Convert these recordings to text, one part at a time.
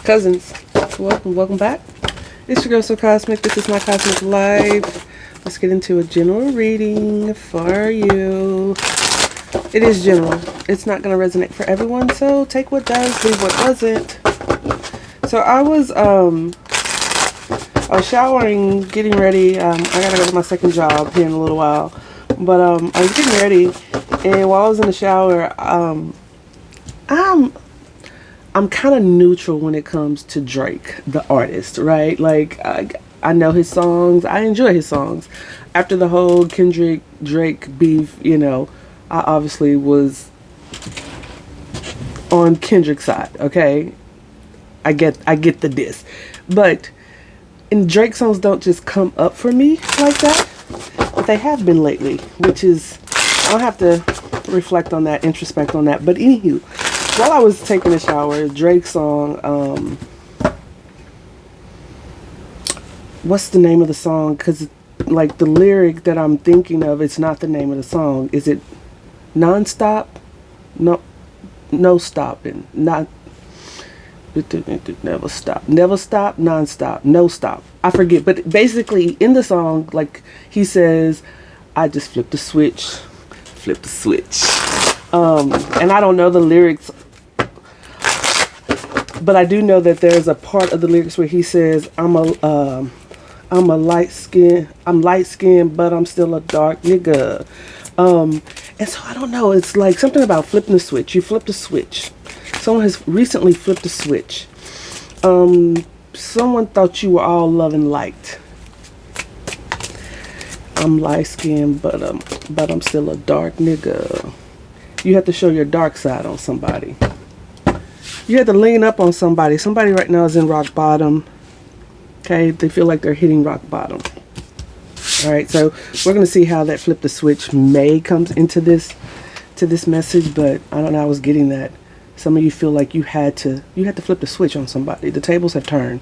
Cousins, welcome back. It's your girl so cosmic. This is my cosmic life. Let's get into a general reading for you. It is general. It's not going to resonate for everyone, so take what does, leave what doesn't. So I was showering, getting ready. I gotta go to my second job here in a little while, but I was getting ready, and while I was in the shower, I'm kind of neutral when it comes to Drake, the artist, right? Like, I know his songs. I enjoy his songs. After the whole Kendrick-Drake beef, I obviously was on Kendrick's side, okay? I get the diss. But, and Drake songs don't just come up for me like that. But they have been lately, which is, I'll have to reflect on that, introspect on that. But anywho, while I was taking a shower, Drake's song, what's the name of the song? Because, like, the lyric that I'm thinking of, it's not the name of the song. Is it non-stop? No stopping. Not, never stop. Never stop, non-stop. No stop. I forget. But basically, in the song, like, he says, I just flipped the switch. Flip the switch. And I don't know the lyrics, but I do know that there's a part of the lyrics where he says, I'm light skinned, but I'm still a dark nigga. And so I don't know, it's like something about flipping the switch. You flip the switch. Someone has recently flipped the switch. Someone thought you were all love and light. I'm light skinned, but I'm still a dark nigga. You have to show your dark side on somebody. You have to lean up on somebody. Somebody right now is in rock bottom. Okay, they feel like they're hitting rock bottom. All right, so we're gonna see how that flip the switch may comes into this message, but I don't know. I was getting that some of you feel like you had to flip the switch on somebody. The tables have turned.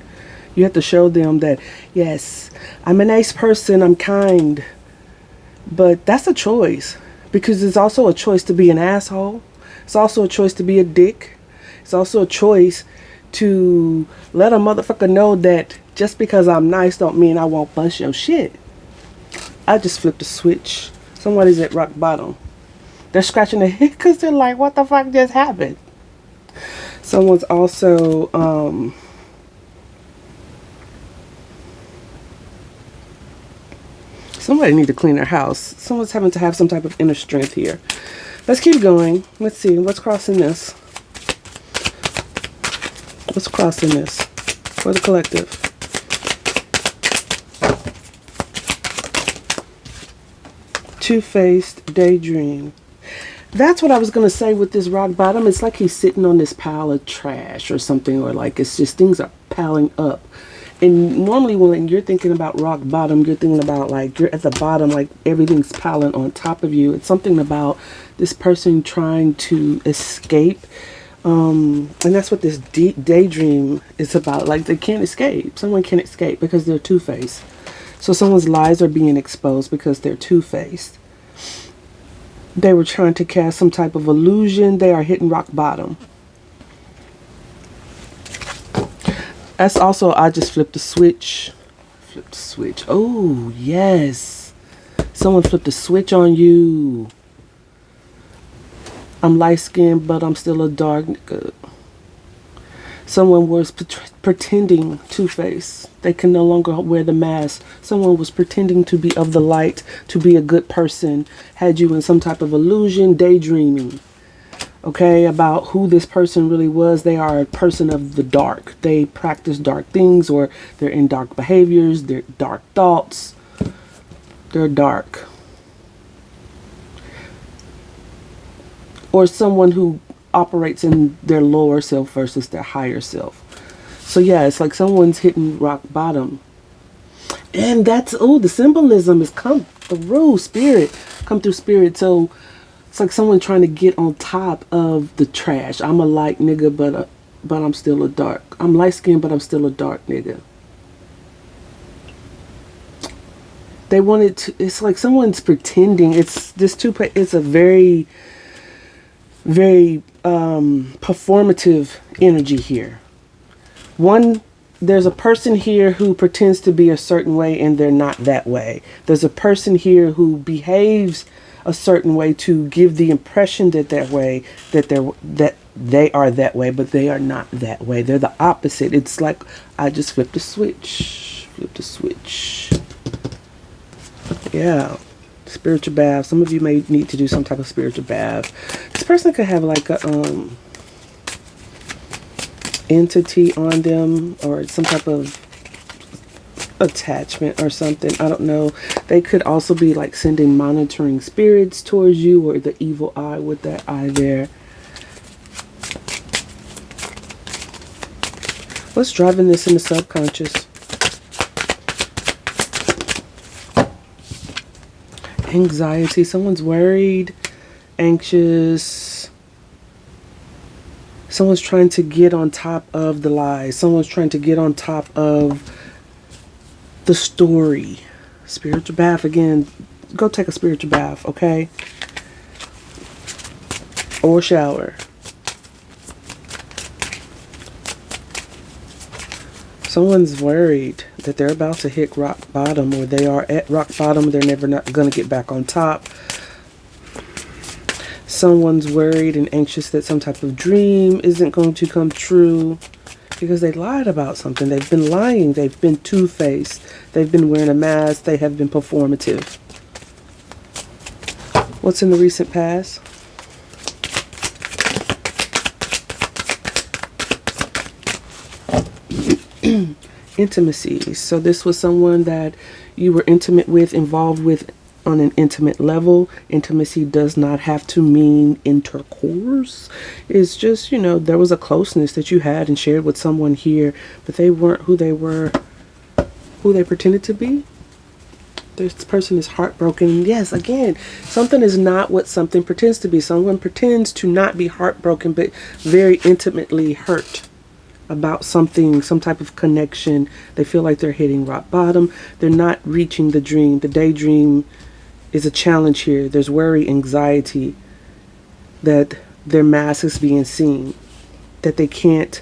You have to show them that, yes, I'm a nice person, I'm kind, but that's a choice. Because it's also a choice to be an asshole. It's also a choice to be a dick. It's also a choice to let a motherfucker know that just because I'm nice don't mean I won't bust your shit. I just flipped the switch. Somebody's at rock bottom. They're scratching their head because they're like, what the fuck just happened? Someone's also, somebody need to clean their house. Someone's having to have some type of inner strength here. Let's keep going. Let's see. What's crossing this? What's crossing this for the collective? Two-faced daydream. That's what I was going to say with this rock bottom. It's like he's sitting on this pile of trash or something, or like it's just things are piling up. And normally when you're thinking about rock bottom, you're thinking about like you're at the bottom, like everything's piling on top of you. It's something about this person trying to escape. And that's what this daydream is about. Like they can't escape. Someone can't escape because they're two-faced. So someone's lies are being exposed because they're two-faced. They were trying to cast some type of illusion. They are hitting rock bottom. That's also, I just flipped the switch. Flipped the switch. Oh, yes. Someone flipped the switch on you. I'm light-skinned, but I'm still a dark nigga. Someone was pretending two-faced. They can no longer wear the mask. Someone was pretending to be of the light, to be a good person. Had you in some type of illusion, daydreaming. Okay, about who this person really was. They are a person of the dark. They practice dark things, or they're in dark behaviors, they're dark thoughts. They're dark. Or someone who operates in their lower self versus their higher self. So yeah, it's like someone's hitting rock bottom. And that's, oh, the symbolism has come through spirit. So it's like someone trying to get on top of the trash. I'm a light nigga, but I'm still a dark. I'm light skinned, but I'm still a dark nigga. They wanted to. It's like someone's pretending. It's this it's a very, very performative energy here. There's a person here who pretends to be a certain way and they're not that way. There's a person here who behaves a certain way to give the impression that they are that way, but they are not that way. They're the opposite. It's like I just flipped a switch. Yeah. Spiritual bath. Some of you may need to do some type of spiritual bath. This person could have like a entity on them, or some type of attachment or something. I don't know. They could also be like sending monitoring spirits towards you, or the evil eye with that eye there. What's driving this in the subconscious? Anxiety. Someone's worried, anxious. Someone's trying to get on top of the lies. Someone's trying to get on top of the story. Spiritual bath again. Go take a spiritual bath, okay? Or shower. Someone's worried that they're about to hit rock bottom, or they are at rock bottom. They're never not going to get back on top. Someone's worried and anxious that some type of dream isn't going to come true because they lied about something. They've been lying. They've been two-faced. They've been wearing a mask. They have been performative. What's in the recent past? Intimacy. So this was someone that you were intimate with, involved with on an intimate level. Intimacy does not have to mean intercourse. It's just, you know, there was a closeness that you had and shared with someone here, but they weren't who they were, who they pretended to be. This person is heartbroken. Yes, again, something is not what something pretends to be. Someone pretends to not be heartbroken, but very intimately hurt about something, some type of connection. They feel like they're hitting rock bottom. They're not reaching the dream. The daydream is a challenge here. There's worry, anxiety that their mask is being seen, that they can't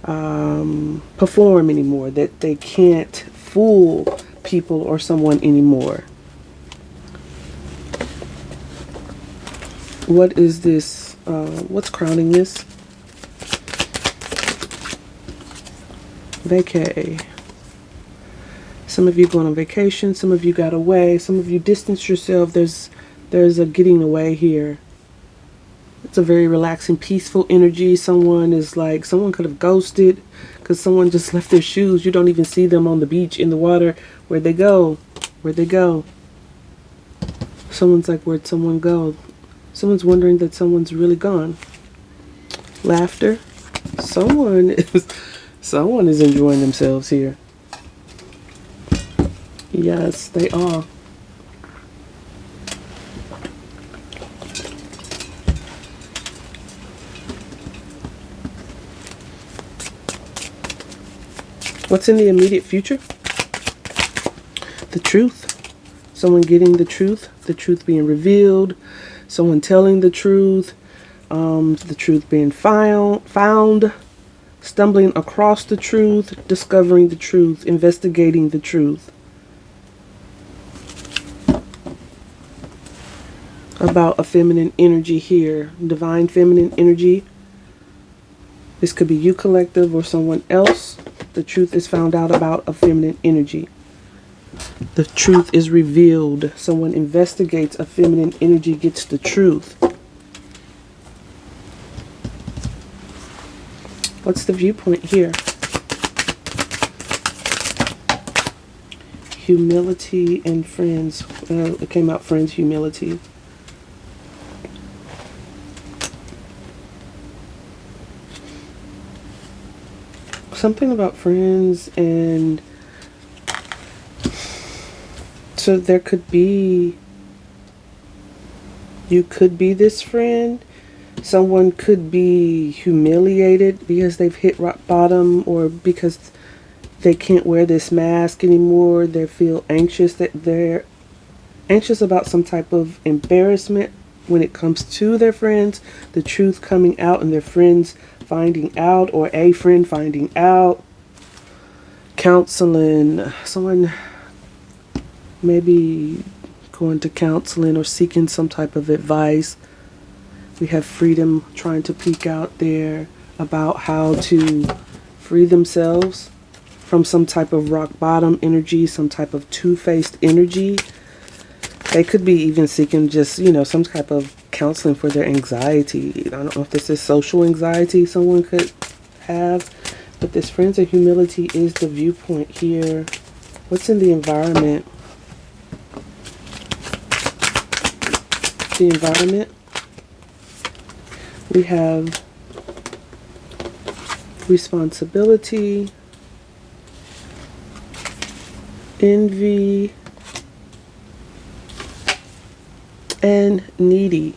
perform anymore, that they can't fool people or someone anymore. What is this? What's crowning this? Vacay. Some of you going on vacation. Some of you got away. Some of you distanced yourself. There's a getting away here. It's a very relaxing, peaceful energy. Someone could have ghosted because someone just left their shoes. You don't even see them on the beach, in the water. Where'd they go? Where'd they go? Someone's like, where'd someone go? Someone's wondering that someone's really gone. Laughter. Someone is enjoying themselves here. Yes, they are. What's in the immediate future? The truth. Someone getting the truth being revealed, someone telling the truth being found, stumbling across the truth, discovering the truth, investigating the truth. About a feminine energy here, divine feminine energy. This could be you collective or someone else. The truth is found out about a feminine energy. The truth is revealed. Someone investigates a feminine energy, gets the truth. What's the viewpoint here? Humility and friends. It came out friends, humility. Something about friends, and so there could be, you could be this friend. Someone could be humiliated because they've hit rock bottom, or because they can't wear this mask anymore. They feel anxious, that they're anxious about some type of embarrassment when it comes to their friends, the truth coming out and their friends finding out, or a friend finding out. Counseling, someone maybe going to counseling or seeking some type of advice. We have freedom trying to peek out there about how to free themselves from some type of rock bottom energy, some type of two-faced energy. They could be even seeking just, some type of counseling for their anxiety. I don't know if this is social anxiety someone could have, but this friends of humility is the viewpoint here. What's in the environment? The environment. We have responsibility, envy, and needy.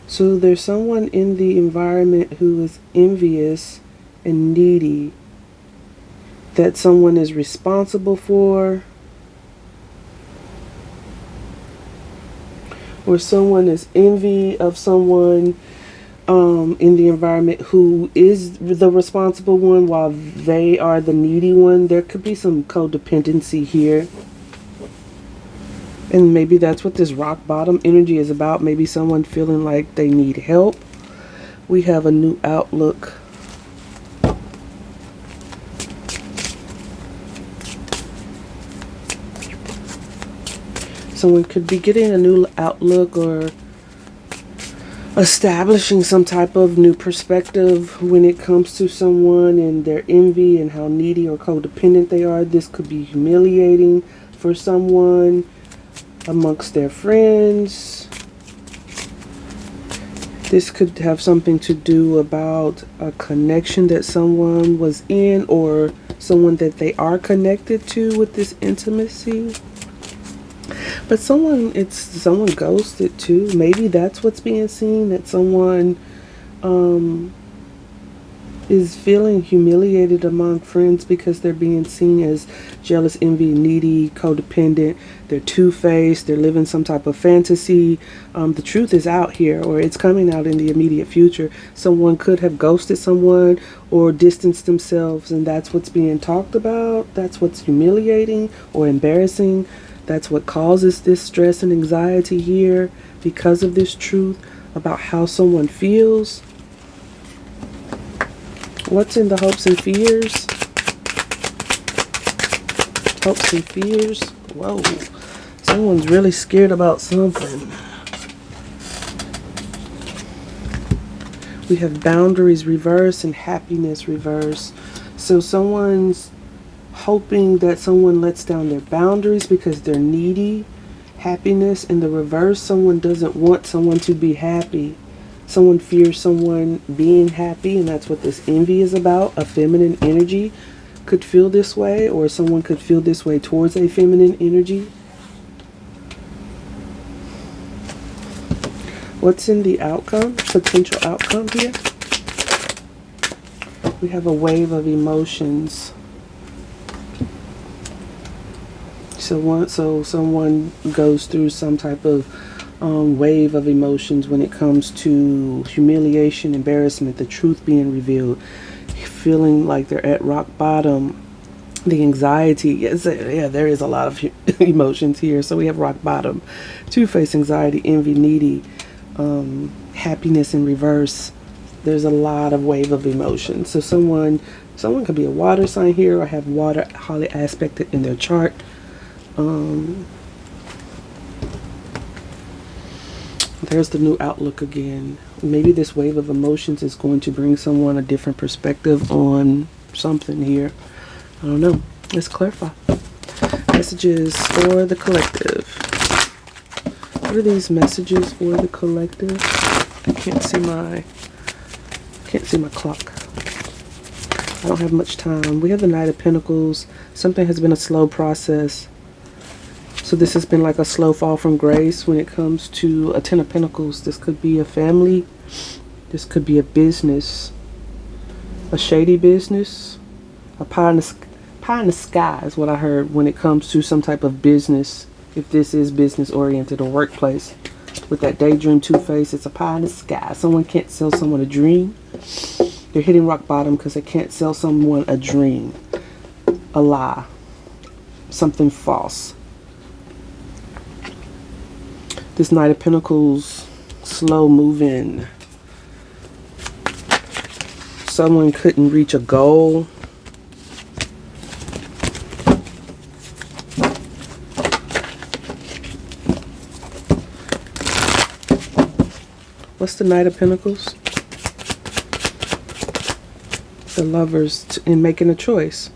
So there's someone in the environment who is envious and needy that someone is responsible for, or someone is envy of someone in the environment who is the responsible one while they are the needy one. There could be some codependency here. And maybe that's what this rock bottom energy is about. Maybe someone feeling like they need help. We have a new outlook. Someone could be getting a new outlook or establishing some type of new perspective when it comes to someone and their envy and how needy or codependent they are. This could be humiliating for someone amongst their friends. This could have something to do about a connection that someone was in or someone that they are connected to with this intimacy. But someone ghosted too. Maybe that's what's being seen, that someone is feeling humiliated among friends because they're being seen as jealous, envy, needy, codependent. They're two-faced. They're living some type of fantasy. The truth is out here, or it's coming out in the immediate future. Someone could have ghosted someone or distanced themselves, and that's what's being talked about. That's what's humiliating or embarrassing. That's what causes this stress and anxiety here, because of this truth about how someone feels. What's in the hopes and fears? Hopes and fears. Whoa. Someone's really scared about something. We have boundaries reverse and happiness reverse. So someone's hoping that someone lets down their boundaries because they're needy. Happiness in the reverse. Someone doesn't want someone to be happy. Someone fears someone being happy, and that's what this envy is about. A feminine energy could feel this way, or someone could feel this way towards a feminine energy. What's in the outcome? Potential outcome here? We have a wave of emotions. So someone goes through some type of wave of emotions when it comes to humiliation, embarrassment, the truth being revealed, feeling like they're at rock bottom, the anxiety. Yes, yeah, there is a lot of emotions here. So we have rock bottom, two-faced anxiety, envy, needy, happiness in reverse. There's a lot of wave of emotions. So someone could be a water sign here or have water highly aspected in their chart. There's the new outlook again. Maybe this wave of emotions is going to bring someone a different perspective on something here. I don't know. Let's clarify. Messages for the collective. What are these messages for the collective? I can't see my clock. I don't have much time. We have the Knight of Pentacles. Something has been a slow process. So this has been like a slow fall from grace when it comes to a Ten of Pentacles. This could be a family. This could be a business. A shady business. A pie in the sky is what I heard when it comes to some type of business. If this is business oriented or workplace. With that daydream two-face, it's a pie in the sky. Someone can't sell someone a dream. They're hitting rock bottom because they can't sell someone a dream, a lie, something false. This Knight of Pentacles, slow moving. Someone couldn't reach a goal. What's the Knight of Pentacles? The Lovers in making a choice.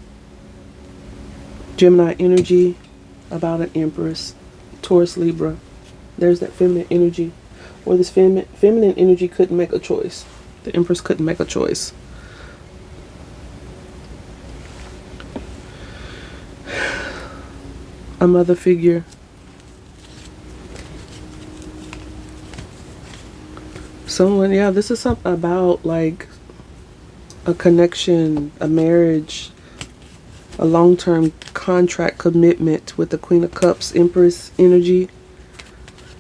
Gemini energy about an Empress. Taurus, Libra. There's that feminine energy. Or this feminine energy couldn't make a choice. The Empress couldn't make a choice. A mother figure. Someone, yeah, this is something about like a connection, a marriage, a long-term contract commitment with the Queen of Cups, Empress energy.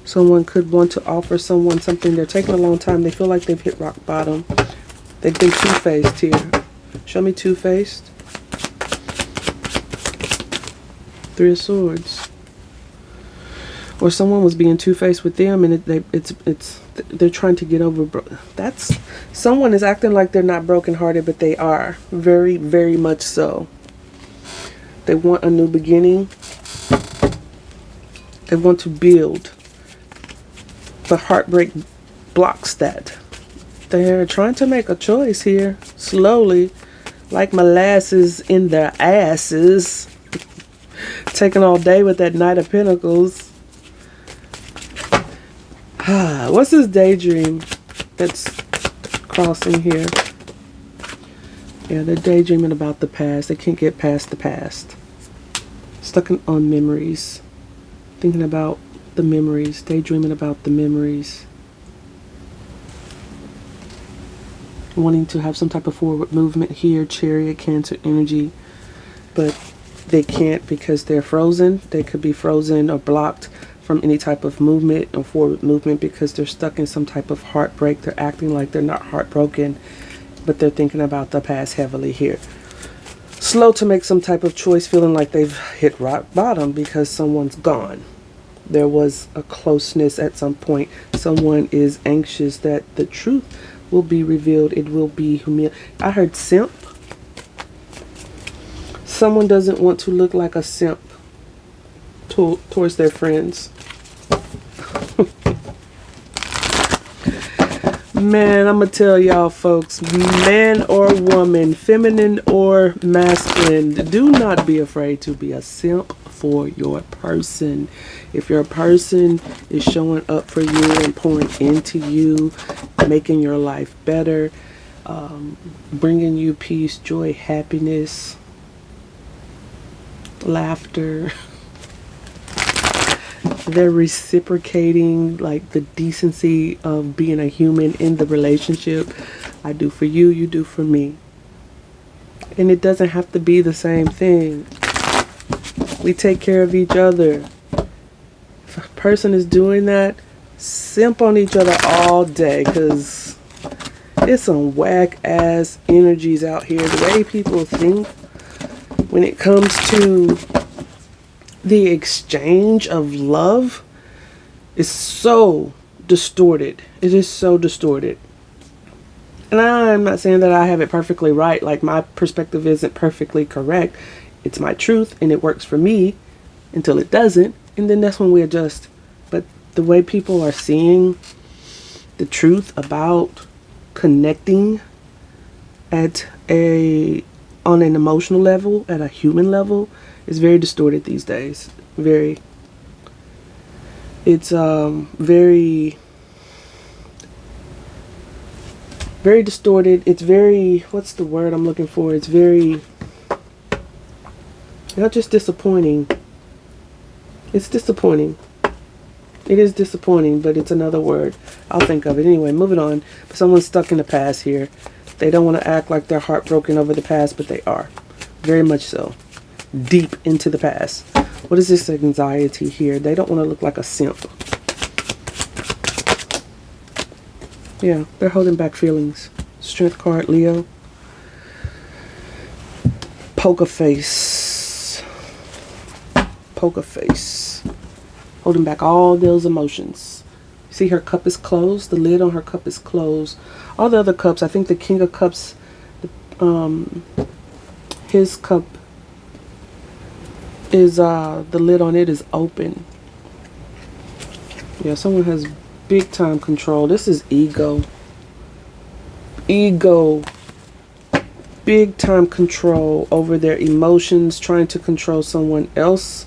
Someone could want to offer someone something. They're taking a long time. They feel like they've hit rock bottom. They've been two-faced here. Show me two-faced. Three of Swords. Or someone was being two-faced with them, and they're trying to get over. That's someone is acting like they're not brokenhearted, but they are very, very much so. They want a new beginning. They want to build. The heartbreak blocks that. They're trying to make a choice here, slowly, like molasses in their asses. Taking all day with that Knight of Pentacles. What's this daydream that's crossing here? Yeah, they're daydreaming about the past. They can't get past the past. Stuck on memories. Thinking about the memories. Daydreaming about the memories. Wanting to have some type of forward movement here. Chariot, Cancer energy. But they can't because they're frozen. They could be frozen or blocked from any type of movement or forward movement because they're stuck in some type of heartbreak. They're acting like they're not heartbroken, but they're thinking about the past heavily here. Slow to make some type of choice, feeling like they've hit rock bottom because someone's gone. There was a closeness at some point. Someone is anxious that the truth will be revealed. It will be humiliated. I heard simp. Someone doesn't want to look like a simp towards their friends. Man, I'm gonna tell y'all folks, man or woman, feminine or masculine, do not be afraid to be a simp for your person. If your person is showing up for you and pouring into you, making your life better, bringing you peace, joy, happiness, laughter, they're reciprocating like the decency of being a human in the relationship. I do for you, you do for me. And it doesn't have to be the same thing. We take care of each other. If a person is doing that, simp on each other all day, because it's some whack ass energies out here. The way people think when it comes to the exchange of love is so distorted. It is so distorted. And I'm not saying that I have it perfectly right. Like, my perspective isn't perfectly correct. It's my truth and it works for me until it doesn't. And then that's when we adjust. But the way people are seeing the truth about connecting on an emotional level, at a human level, is very distorted these days. Very. It's very distorted. It's very, what's the word I'm looking for? It's very, not just disappointing. It's disappointing. It is disappointing, but it's another word. I'll think of it. Anyway, moving on. Someone's stuck in the past here. They don't want to act like they're heartbroken over the past, but they are. Very much so. Deep into the past. What is this anxiety here? They don't want to look like a simp. Yeah, they're holding back feelings. Strength card, Leo. Poker face. Poker face. Holding back all those emotions. See, her cup is closed. The lid on her cup is closed. All the other cups, I think the King of Cups, his cup is, the lid on it is open. Yeah, someone has big time control. This is ego. Ego. Big time control over their emotions, trying to control someone else.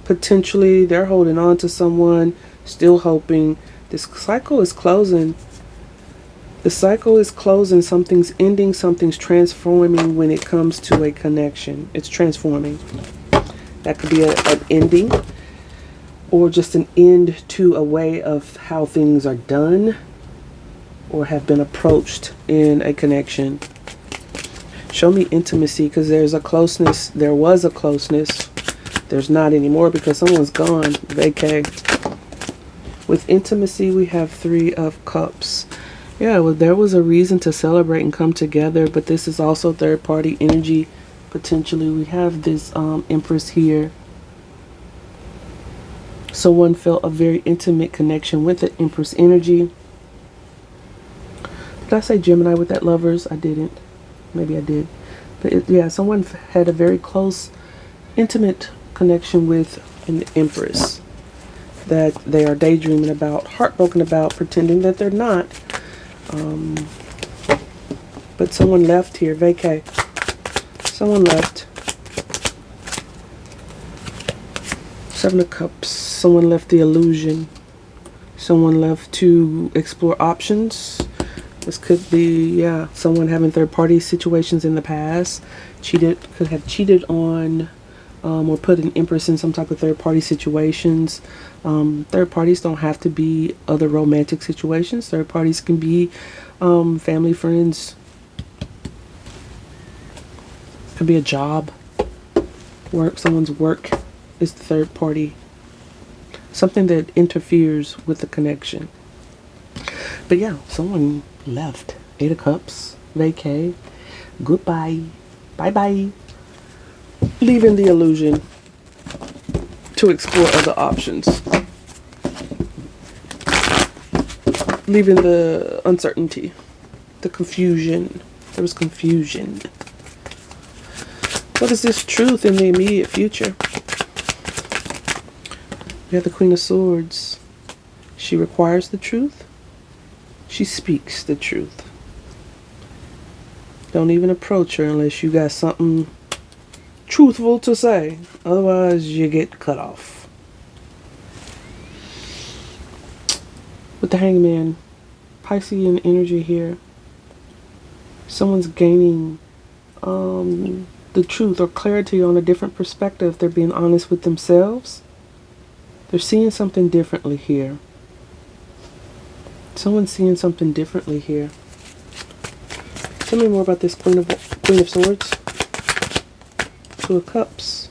Potentially, they're holding on to someone, still hoping. This cycle is closing. The cycle is closing. Something's ending, something's transforming when it comes to a connection. It's transforming. That could be an ending, or just an end to a way of how things are done or have been approached in a connection. Show me intimacy, because there's a closeness. There was a closeness. There's not anymore because someone's gone. Vacay. With intimacy, we have 3 of Cups. Yeah, well, there was a reason to celebrate and come together, but this is also third-party energy. Potentially, we have this Empress here. Someone felt a very intimate connection with the Empress energy. Did I say Gemini with that Lovers? I didn't. Maybe I did. But yeah, someone had a very close, intimate connection with an Empress that they are daydreaming about, heartbroken about, pretending that they're not. But someone left here. Vacay. Someone left. 7 of Cups. Someone left the illusion. Someone left to explore options. This could be, yeah, someone having third-party situations in the past. Could have cheated on or put an Empress in some type of third-party situations. Third parties don't have to be other romantic situations. Third parties can be family, friends. Could be a job. Work. Someone's work is the third party. Something that interferes with the connection. But yeah, someone left. 8 of Cups. Vacay. Goodbye. Bye-bye. Leaving the illusion to explore other options. Leaving the uncertainty. The confusion. There was confusion. What is this truth in the immediate future? We have the Queen of Swords. She requires the truth. She speaks the truth. Don't even approach her unless you got something truthful to say. Otherwise, you get cut off. With the Hangman, Piscean energy here. Someone's gaining the truth or clarity on a different perspective. They're being honest with themselves. They're seeing something differently here. Someone's seeing something differently here. Tell me more about this Queen of Swords. 2 of Cups.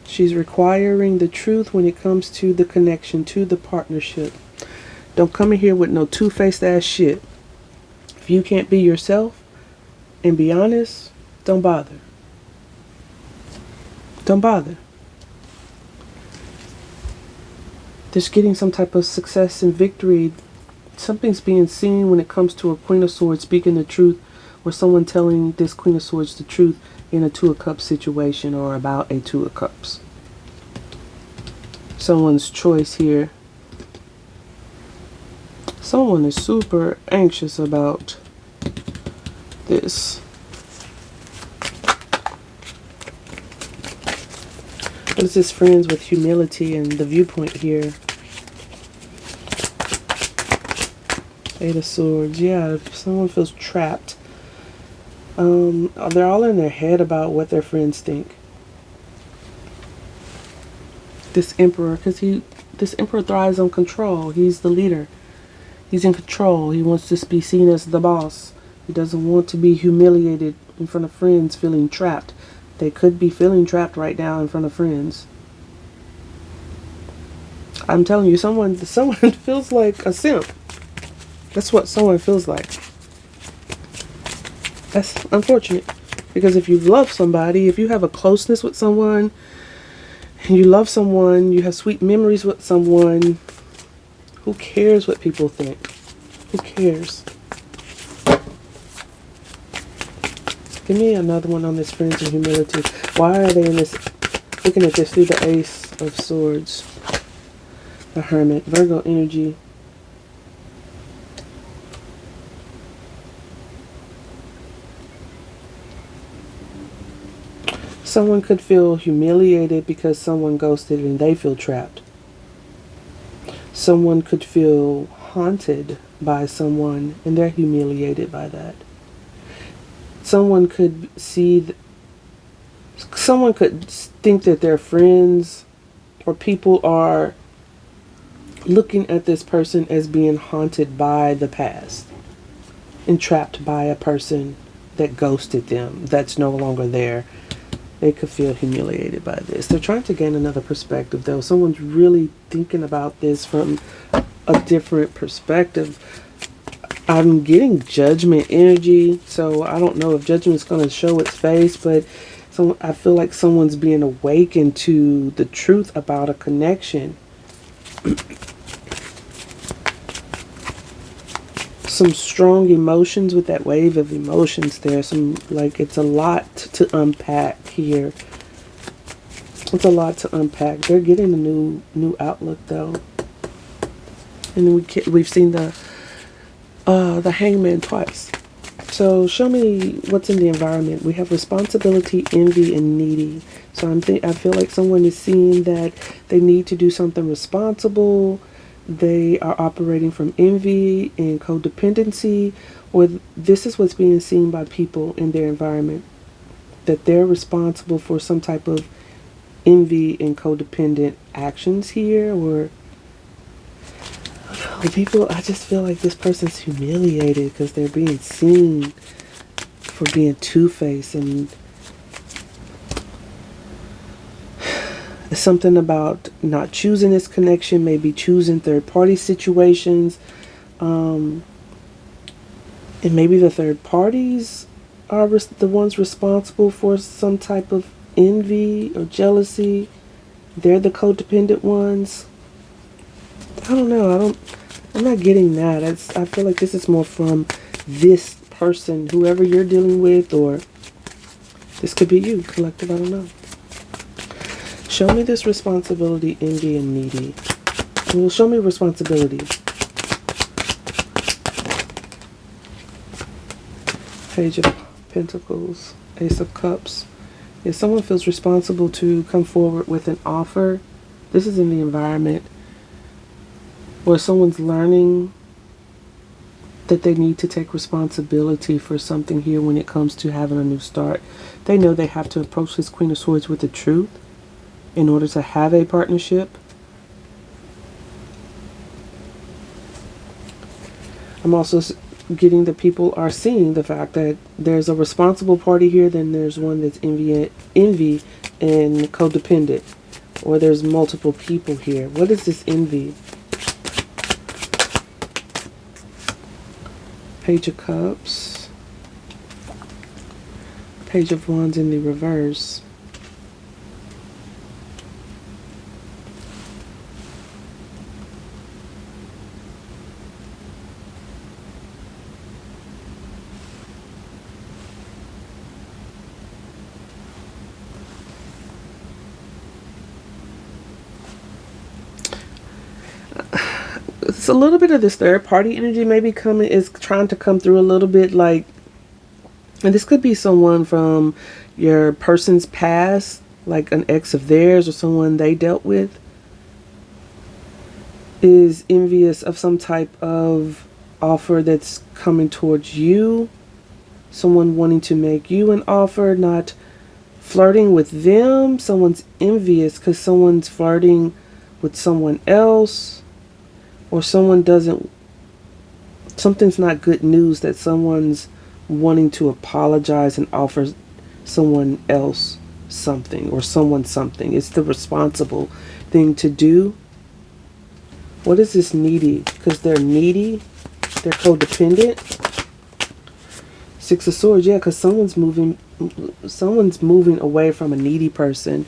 She's requiring the truth when it comes to the connection, to the partnership. Don't come in here with no two-faced ass shit. If you can't be yourself and be honest, don't bother. Don't bother. There's getting some type of success and victory. Something's being seen when it comes to a Queen of Swords speaking the truth, or someone telling this Queen of Swords the truth in a 2 of Cups situation or about a 2 of Cups. Someone's choice here. Someone is super anxious about this. What is this friends with humility and the viewpoint here? 8 of Swords. Yeah, if someone feels trapped. They're all in their head about what their friends think. This Emperor, because this Emperor thrives on control. He's the leader. He's in control. He wants to be seen as the boss. He doesn't want to be humiliated in front of friends, feeling trapped. They could be feeling trapped right now in front of friends. I'm telling you, someone feels like a simp. That's what someone feels like. That's unfortunate. Because if you love somebody, if you have a closeness with someone, and you love someone, you have sweet memories with someone, who cares what people think? Who cares? Give me another one on this friends and humility. Why are they in this? Looking at this through the Ace of Swords. The Hermit. Virgo energy. Someone could feel humiliated because someone ghosted and they feel trapped. Someone could feel haunted by someone and they're humiliated by that. Someone could someone could think that their friends or people are looking at this person as being haunted by the past, entrapped by a person that ghosted them, that's no longer there. They could feel humiliated by this. They're trying to gain another perspective, though. Someone's really thinking about this from a different perspective. I'm getting judgment energy, so I don't know if judgment's going to show its face, but I feel like someone's being awakened to the truth about a connection. Some strong emotions with that wave of emotions there. It's a lot to unpack here. It's a lot to unpack. They're getting a new outlook, though. And then we've seen the Hangman twice. So show me what's in the environment. We have responsibility, envy, and needy. So I feel like someone is seeing that they need to do something responsible. They are operating from envy and codependency, or this is what's being seen by people in their environment, that they're responsible for some type of envy and codependent actions here, or people, I just feel like this person's humiliated because they're being seen for being two-faced, and it's something about not choosing this connection, maybe choosing third-party situations, and maybe the third parties are the ones responsible for some type of envy or jealousy. They're the codependent ones. I don't know. I'm not getting that. I feel like this is more from this person, whoever you're dealing with, or this could be you, collective. I don't know. Show me this responsibility, envy, and needy. Well, show me responsibility. Page of Pentacles, Ace of Cups. If someone feels responsible to come forward with an offer, this is in the environment where someone's learning that they need to take responsibility for something here when it comes to having a new start. They know they have to approach this Queen of Swords with the truth in order to have a partnership. I'm also getting that people are seeing the fact that there's a responsible party here, then there's one that's envy and codependent, or there's multiple people here. What is this envy? Page of Cups, Page of Wands in the reverse. It's a little bit of this third party energy maybe trying to come through a little bit, like, and this could be someone from your person's past, like an ex of theirs or someone they dealt with, is envious of some type of offer that's coming towards you. Someone wanting to make you an offer, not flirting with them. Someone's envious because someone's flirting with someone else. Or something's not good news, that someone's wanting to apologize and offer someone else something, or someone something. It's the responsible thing to do. What is this needy? Because they're needy. They're codependent. Six of Swords, yeah, because someone's moving away from a needy person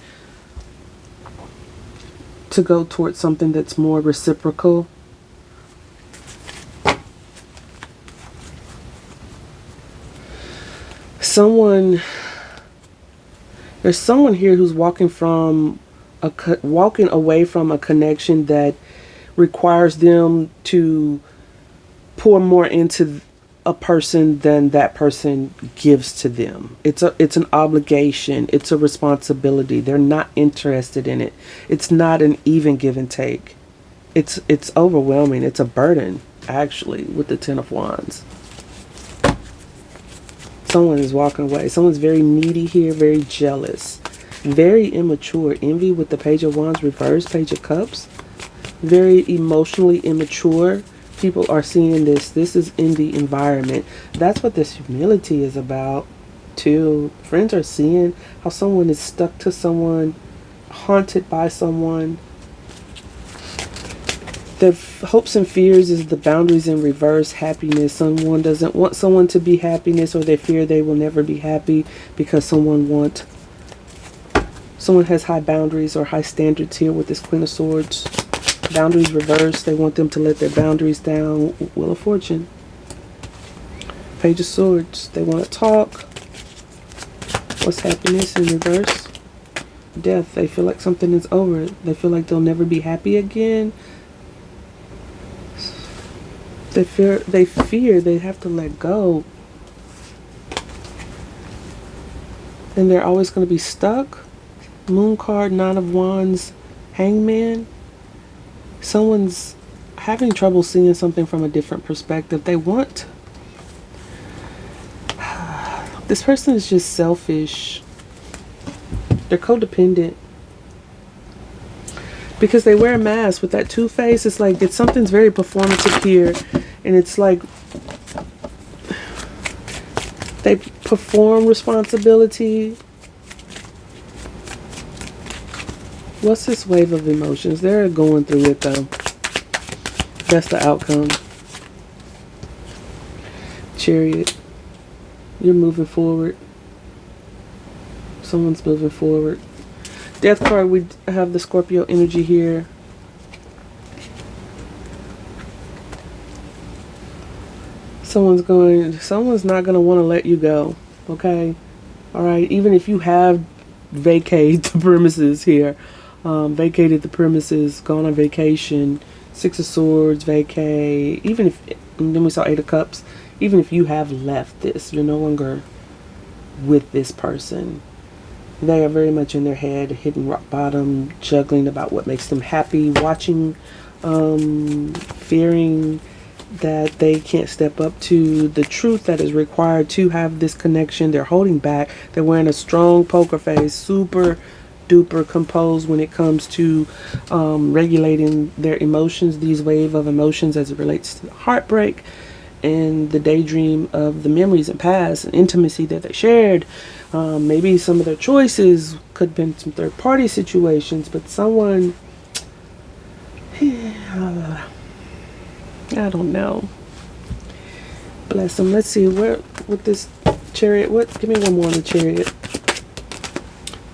to go towards something that's more reciprocal. There's someone here who's walking away from a connection that requires them to pour more into a person than that person gives to them. It's an obligation. It's a responsibility. They're not interested in it. It's not an even give and take. It's overwhelming. It's a burden, actually, with the Ten of Wands. Someone is walking away. Someone's very needy here, very jealous, very immature. Envy with the Page of Wands reverse, Page of Cups. Very emotionally immature. People are seeing this. This is in the environment. That's what this humility is about, too. Friends are seeing how someone is stuck to someone, haunted by someone. Their hopes and fears is the boundaries in reverse, happiness. Someone doesn't want someone to be happiness, or they fear they will never be happy because someone has high boundaries or high standards here with this Queen of Swords. Boundaries reversed. They want them to let their boundaries down. Wheel of Fortune. Page of Swords. They want to talk. What's happiness in reverse? Death. They feel like something is over. They feel like they'll never be happy again. They fear they have to let go. And they're always going to be stuck. Moon card, Nine of Wands, Hangman. Someone's having trouble seeing something from a different perspective. They want... This person is just selfish. They're codependent. Because they wear a mask with that two-face. It's like something's very performative here. And it's like they perform responsibility. What's this wave of emotions? They're going through it, though. That's the outcome. Chariot. You're moving forward. Someone's moving forward. Death card, we have the Scorpio energy here. Someone's not going to want to let you go. Okay? Alright? Even if you have vacated the premises here. Vacated the premises, gone on vacation. Six of Swords, vacate. Even if, and then we saw Eight of Cups. Even if you have left this, you're no longer with this person. They are very much in their head, hitting rock bottom, juggling about what makes them happy, watching, fearing that they can't step up to the truth that is required to have this connection. They're holding back. They're wearing a strong poker face, super duper composed when it comes to regulating their emotions, these wave of emotions as it relates to the heartbreak and the daydream of the memories and past and intimacy that they shared. Maybe some of their choices could have been some third-party situations, but someone, I don't know. Bless them. Let's see, where with this Chariot, give me one more on the Chariot.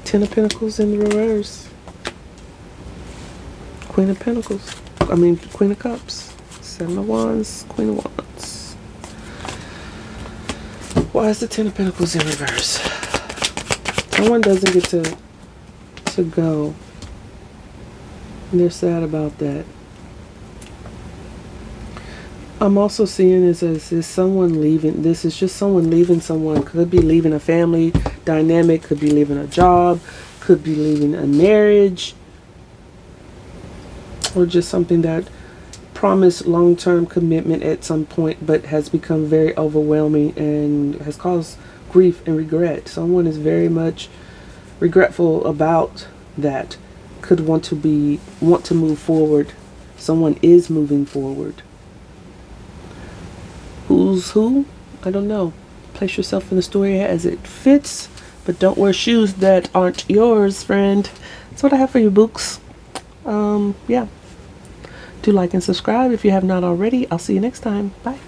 Ten of Pentacles in the reverse. Queen of Pentacles. Queen of Cups. Seven of Wands. Queen of Wands. Why is the Ten of Pentacles in reverse? Someone doesn't get to go. And they're sad about that. I'm also seeing this as someone leaving. This is just someone leaving someone. Could be leaving a family dynamic. Could be leaving a job. Could be leaving a marriage. Or just something that promised long-term commitment at some point, but has become very overwhelming and has caused grief and regret. Someone is very much regretful about that. Could want to move forward. Someone is moving forward. Who's who? I don't know. Place yourself in the story as it fits, but don't wear shoes that aren't yours, friend. That's what I have for you, books. Yeah. Do like and subscribe if you have not already. I'll see you next time. Bye.